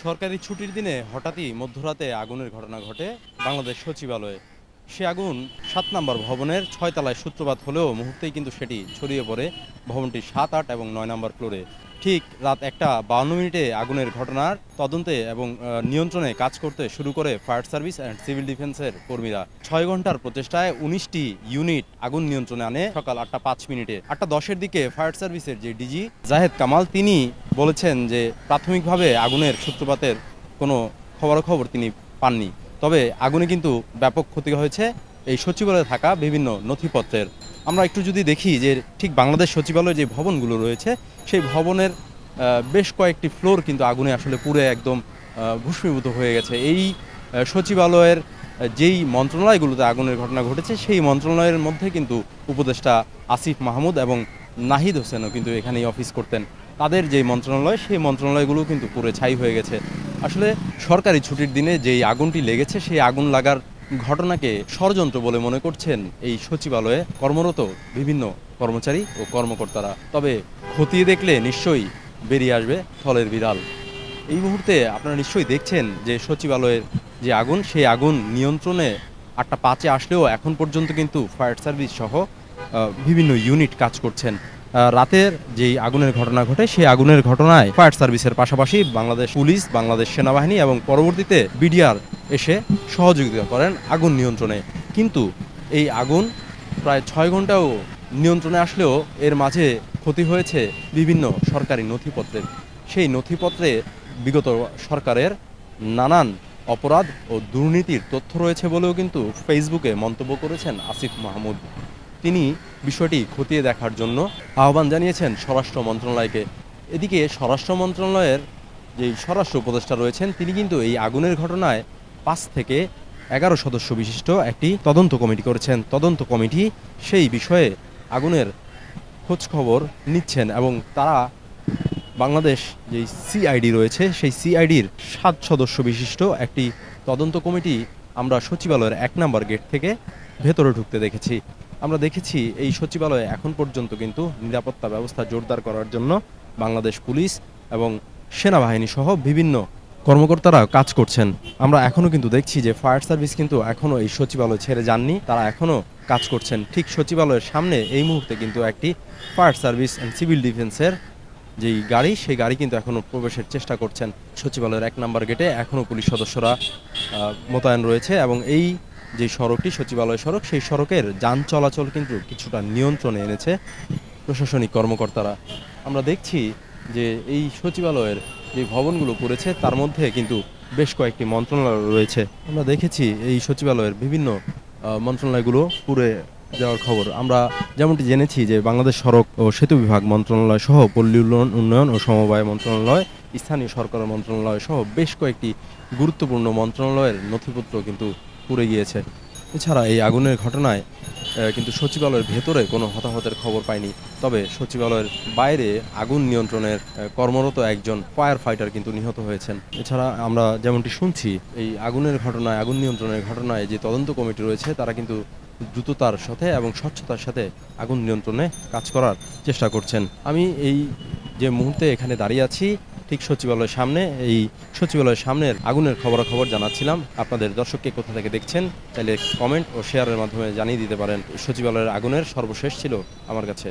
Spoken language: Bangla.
সরকারি ছুটির দিনে হঠাৎই মধ্যরাতে আগুনের ঘটনা ঘটে বাংলাদেশ সচিবালয়ে। সে আগুন ৭ নম্বর ভবনের ৬ তলায় সূত্রপাত হলেও মুহূর্তেই কিন্তু সেটি ছড়িয়ে পড়ে ভবনটির ৭, ৮ এবং ৯ নম্বর ফ্লোরে। ঠিক রাত ১টা ৫২ মিনিটে আগুনের ঘটনার তদন্তে এবং নিয়ন্ত্রণে কাজ করতে শুরু করে ফায়ার সার্ভিস অ্যান্ড সিভিল ডিফেন্সের কর্মীরা। ৬ ঘন্টার প্রচেষ্টায় ১৯টি ইউনিট আগুন নিয়ন্ত্রণে আনে। সকাল ৮টা ৫ মিনিটে ৮টা ১০-এর দিকে ফায়ার সার্ভিসের যে ডিজি জাহেদ কামাল তিনি বলেছেন যে প্রাথমিকভাবে আগুনের সূত্রপাতের কোনো খবরাখবর তিনি পাননি। তবে আগুনে কিন্তু ব্যাপক ক্ষতি হয়েছে এই সচিবালয়ে থাকা বিভিন্ন নথিপত্রের। আমরা একটু যদি দেখি যে ঠিক বাংলাদেশ সচিবালয়ে যে ভবনগুলো রয়েছে সেই ভবনের বেশ কয়েকটি ফ্লোর কিন্তু আগুনে আসলে পুড়ে একদম ভূষ্মীভূত হয়ে গেছে। এই সচিবালয়ের যেই মন্ত্রণালয়গুলোতে আগুনের ঘটনা ঘটেছে সেই মন্ত্রণালয়ের মধ্যে কিন্তু উপদেষ্টা আসিফ মাহমুদ এবং নাহিদ হোসেনও কিন্তু এখানেই অফিস করতেন। তাদের যেই মন্ত্রণালয় সেই মন্ত্রণালয়গুলো কিন্তু পুরো ছাই হয়ে গেছে। আসলে সরকারি ছুটির দিনে যেই আগুনটি লেগেছে সেই আগুন লাগার ঘটনাকে ষড়যন্ত্র বলে মনে করছেন এই সচিবালয়ে কর্মরত বিভিন্ন কর্মচারী ও কর্মকর্তারা। তবে খতিয়ে দেখলে নিশ্চয়ই বেরিয়ে আসবে থলের বিড়াল। এই মুহূর্তে আপনারা নিশ্চয়ই দেখছেন যে সচিবালয়ের যে আগুন সেই আগুন নিয়ন্ত্রণে ৮টা ৫-এ আসলেও এখন পর্যন্ত কিন্তু ফায়ার সার্ভিস সহ বিভিন্ন ইউনিট কাজ করছেন। রাতের যেই আগুনের ঘটনা ঘটে সেই আগুনের ঘটনায় ফায়ার সার্ভিসের পাশাপাশি বাংলাদেশ পুলিশ, বাংলাদেশ সেনাবাহিনী এবং পরবর্তীতে বিডিআর এসে সহযোগিতা করেন আগুন নিয়ন্ত্রণে। কিন্তু এই আগুন প্রায় ৬ ঘন্টাও নিয়ন্ত্রণে আসলেও এর মাঝে ক্ষতি হয়েছে বিভিন্ন সরকারি নথিপত্রের। সেই নথিপত্রে বিগত সরকারের নানান অপরাধ ও দুর্নীতির তথ্য রয়েছে বলেও কিন্তু ফেসবুকে মন্তব্য করেছেন আসিফ মাহমুদ। তিনি বিষয়টি খতিয়ে দেখার জন্য আহ্বান জানিয়েছেন স্বরাষ্ট্র মন্ত্রণালয়কে। এদিকে স্বরাষ্ট্র মন্ত্রণালয়ের যেই স্বরাষ্ট্র উপদেষ্টা রয়েছেন তিনি কিন্তু এই আগুনের ঘটনায় ৫ থেকে ১১ সদস্য বিশিষ্ট একটি তদন্ত কমিটি করেছেন। তদন্ত কমিটি সেই বিষয়ে আগুনের খোঁজখবর নিচ্ছেন এবং তারা বাংলাদেশ যেই সিআইডি রয়েছে সেই সিআইডির ৭ সদস্য বিশিষ্ট একটি তদন্ত কমিটি আমরা সচিবালয়ের ১ নম্বর গেট থেকে ভেতরে ঢুকতে দেখেছি। আমরা দেখেছি এই সচিবালয়ে এখন পর্যন্ত কিন্তু নিরাপত্তা ব্যবস্থা জোরদার করার জন্য বাংলাদেশ পুলিশ এবং সেনাবাহিনী সহ বিভিন্ন কর্মকর্তারা কাজ করছেন। আমরা এখনও কিন্তু দেখছি যে ফায়ার সার্ভিস কিন্তু এখনও এই সচিবালয় ছেড়ে যাননি, তারা এখনও কাজ করছেন। ঠিক সচিবালয়ের সামনে এই মুহূর্তে কিন্তু একটি ফায়ার সার্ভিস অ্যান্ড সিভিল ডিফেন্সের যেই গাড়ি সেই গাড়ি কিন্তু এখনও প্রবেশের চেষ্টা করছেন। সচিবালয়ের ১ নম্বর গেটে এখনও পুলিশ সদস্যরা মোতায়েন রয়েছে এবং এই যে সড়কটি সচিবালয় সড়ক সেই সড়কের যান চলাচল কিন্তু কিছুটা নিয়ন্ত্রণে এনেছে প্রশাসনিক কর্মকর্তারা। আমরা দেখছি যে এই সচিবালয়ের যে ভবনগুলো পড়েছে তার মধ্যে কিন্তু বেশ কয়েকটি মন্ত্রণালয় রয়েছে। আমরা দেখেছি এই সচিবালয়ের বিভিন্ন মন্ত্রণালয়গুলো পুড়ে যাওয়ার খবর। আমরা যেমনটি জেনেছি যে বাংলাদেশ সড়ক ও সেতু বিভাগ মন্ত্রণালয় সহ পল্লী উন্নয়ন ও সমবায় মন্ত্রণালয়, স্থানীয় সরকার মন্ত্রণালয় সহ বেশ কয়েকটি গুরুত্বপূর্ণ মন্ত্রণালয়ের নথিপত্র কিন্তু পুড়ে গিয়েছে। এছাড়া এই আগুনের ঘটনায় কিন্তু সচিবালয়ের ভেতরে কোনো হতাহতের খবর পাইনি। তবে সচিবালয়ের বাইরে আগুন নিয়ন্ত্রণের কর্মরত একজন ফায়ার ফাইটার কিন্তু নিহত হয়েছেন। এছাড়া আমরা যেমনটি শুনছি এই আগুনের ঘটনায়, আগুন নিয়ন্ত্রণের ঘটনায় যে তদন্ত কমিটি রয়েছে তারা কিন্তু দ্রুততার সাথে এবং স্বচ্ছতার সাথে আগুন নিয়ন্ত্রণে কাজ করার চেষ্টা করছেন। আমি এই যে মুহূর্তে এখানে দাঁড়িয়ে আছি ঠিক সচিবালয়ের সামনে, এই সচিবালয়ের সামনের আগুনের খবরাখবর জানাচ্ছিলাম। আপনাদের দর্শককে কোথা থেকে দেখছেন চাইলে কমেন্ট ও শেয়ারের মাধ্যমে জানিয়ে দিতে পারেন। সচিবালয়ের আগুনের সর্বশেষ ছিল আমার কাছে।